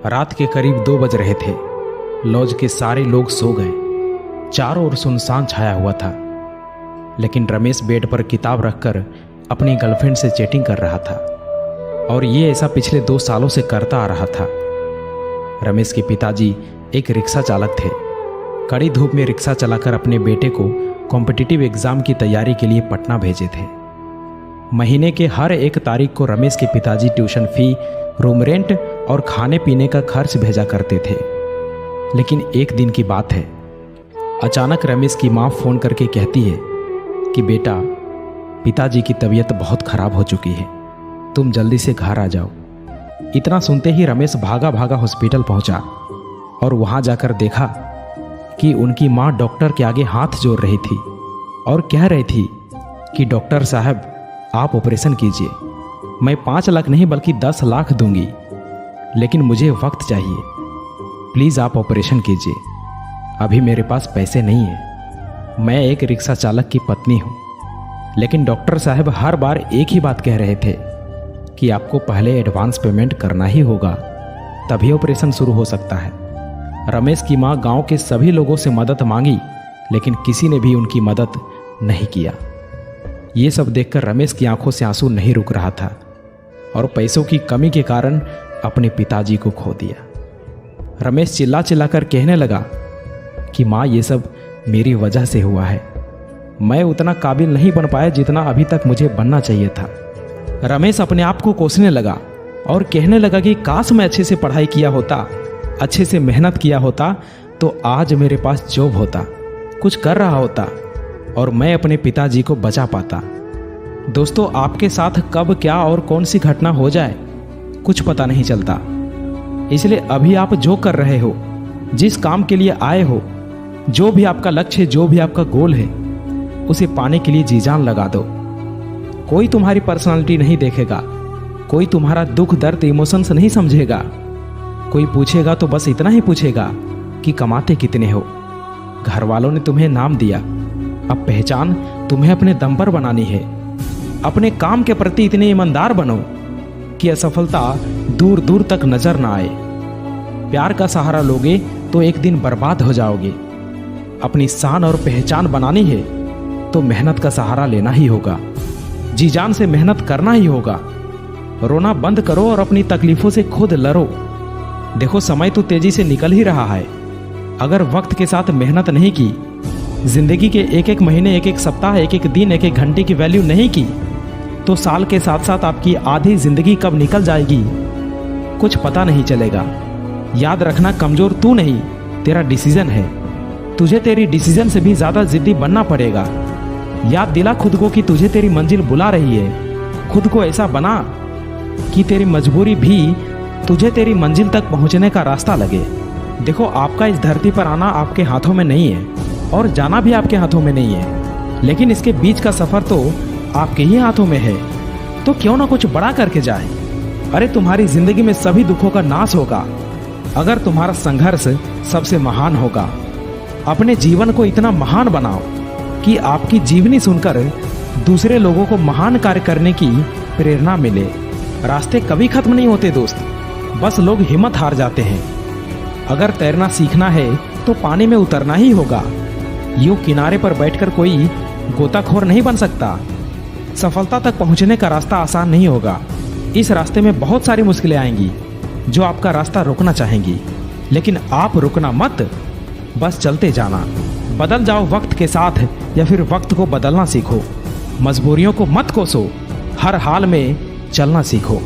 रात के करीब 2 बज रहे थे। लॉज के सारे लोग सो गए। चारों ओर सुनसान छाया हुआ था, लेकिन रमेश बेड पर किताब रखकर अपनी गर्लफ्रेंड से चैटिंग कर रहा था, और ये ऐसा पिछले 2 सालों से करता आ रहा था। रमेश के पिताजी एक रिक्शा चालक थे। कड़ी धूप में रिक्शा चलाकर अपने बेटे को कॉम्पिटिटिव एग्ज़ाम की तैयारी के लिए पटना भेजे थे। महीने के हर एक तारीख को रमेश के पिताजी ट्यूशन फी, रूम रेंट और खाने पीने का खर्च भेजा करते थे। लेकिन एक दिन की बात है, अचानक रमेश की माँ फ़ोन करके कहती है कि बेटा, पिताजी की तबीयत बहुत ख़राब हो चुकी है, तुम जल्दी से घर आ जाओ। इतना सुनते ही रमेश भागा भागा हॉस्पिटल पहुंचा और वहां जाकर देखा कि उनकी माँ डॉक्टर के आगे हाथ जोड़ रही थी और कह रही थी कि डॉक्टर साहब, आप ऑपरेशन कीजिए, मैं 5 लाख नहीं बल्कि 10 लाख दूंगी, लेकिन मुझे वक्त चाहिए, प्लीज़ आप ऑपरेशन कीजिए, अभी मेरे पास पैसे नहीं है, मैं एक रिक्शा चालक की पत्नी हूँ। लेकिन डॉक्टर साहब हर बार एक ही बात कह रहे थे कि आपको पहले एडवांस पेमेंट करना ही होगा, तभी ऑपरेशन शुरू हो सकता है। रमेश की माँ गांव के सभी लोगों से मदद मांगी, लेकिन किसी ने भी उनकी मदद नहीं किया। ये सब देखकर रमेश की आंखों से आंसू नहीं रुक रहा था और पैसों की कमी के कारण अपने पिताजी को खो दिया। रमेश चिल्ला चिल्लाकर कहने लगा कि माँ, ये सब मेरी वजह से हुआ है, मैं उतना काबिल नहीं बन पाया जितना अभी तक मुझे बनना चाहिए था। रमेश अपने आप को कोसने लगा और कहने लगा कि काश मैं अच्छे से पढ़ाई किया होता, अच्छे से मेहनत किया होता, तो आज मेरे पास जॉब होता, कुछ कर रहा होता और मैं अपने पिताजी को बचा पाता। दोस्तों, आपके साथ कब क्या और कौन सी घटना हो जाए कुछ पता नहीं चलता, इसलिए अभी आप जो कर रहे हो, जिस काम के लिए आए हो, जो भी आपका लक्ष्य है, जो भी आपका गोल है, उसे पाने के लिए जी जान लगा दो। कोई तुम्हारी पर्सनालिटी नहीं देखेगा, कोई तुम्हारा दुख दर्द इमोशंस नहीं समझेगा। कोई पूछेगा तो बस इतना ही पूछेगा कि कमाते कितने हो। घर वालों ने तुम्हें नाम दिया, अब पहचान तुम्हें अपने दम पर बनानी है। अपने काम के प्रति इतने ईमानदार बनो कि असफलता दूर दूर तक नजर ना आए। प्यार का सहारा लोगे तो एक दिन बर्बाद हो जाओगे। अपनी शान और पहचान बनानी है तो मेहनत का सहारा लेना ही होगा, जी जान से मेहनत करना ही होगा। रोना बंद करो और अपनी तकलीफों से खुद लड़ो। देखो, समय तो तेजी से निकल ही रहा है। अगर वक्त के साथ मेहनत नहीं की, जिंदगी के एक एक महीने, एक एक सप्ताह, एक एक दिन, एक एक घंटे की वैल्यू नहीं की, तो साल के साथ साथ आपकी आधी जिंदगी कब निकल जाएगी कुछ पता नहीं चलेगा। याद रखना, कमजोर तू नहीं, तेरा डिसीजन है। तुझे तेरी डिसीजन से भी ज्यादा जिद्दी बनना पड़ेगा। याद दिला खुद को कि तुझे तेरी मंजिल बुला रही है। खुद को ऐसा बना कि तेरी मजबूरी भी तुझे तेरी मंजिल तक पहुंचने का रास्ता लगे। देखो, आपका इस धरती पर आना आपके हाथों में नहीं है और जाना भी आपके हाथों में नहीं है, लेकिन इसके बीच का सफर तो आपके ही हाथों में है। तो क्यों ना कुछ बड़ा करके जाए। अरे, तुम्हारी जिंदगी में सभी दुखों का नाश होगा अगर तुम्हारा संघर्ष सबसे महान होगा। अपने जीवन को इतना महान बनाओ कि आपकी जीवनी सुनकर दूसरे लोगों को महान कार्य करने की प्रेरणा मिले। रास्ते कभी खत्म नहीं होते दोस्त, बस लोग हिम्मत हार जाते हैं। अगर तैरना सीखना है तो पानी में उतरना ही होगा। यूं किनारे पर बैठकर कोई गोताखोर नहीं बन सकता। सफलता तक पहुंचने का रास्ता आसान नहीं होगा। इस रास्ते में बहुत सारी मुश्किलें आएंगी जो आपका रास्ता रोकना चाहेंगी, लेकिन आप रुकना मत, बस चलते जाना। बदल जाओ वक्त के साथ या फिर वक्त को बदलना सीखो। मजबूरियों को मत कोसो, हर हाल में चलना सीखो।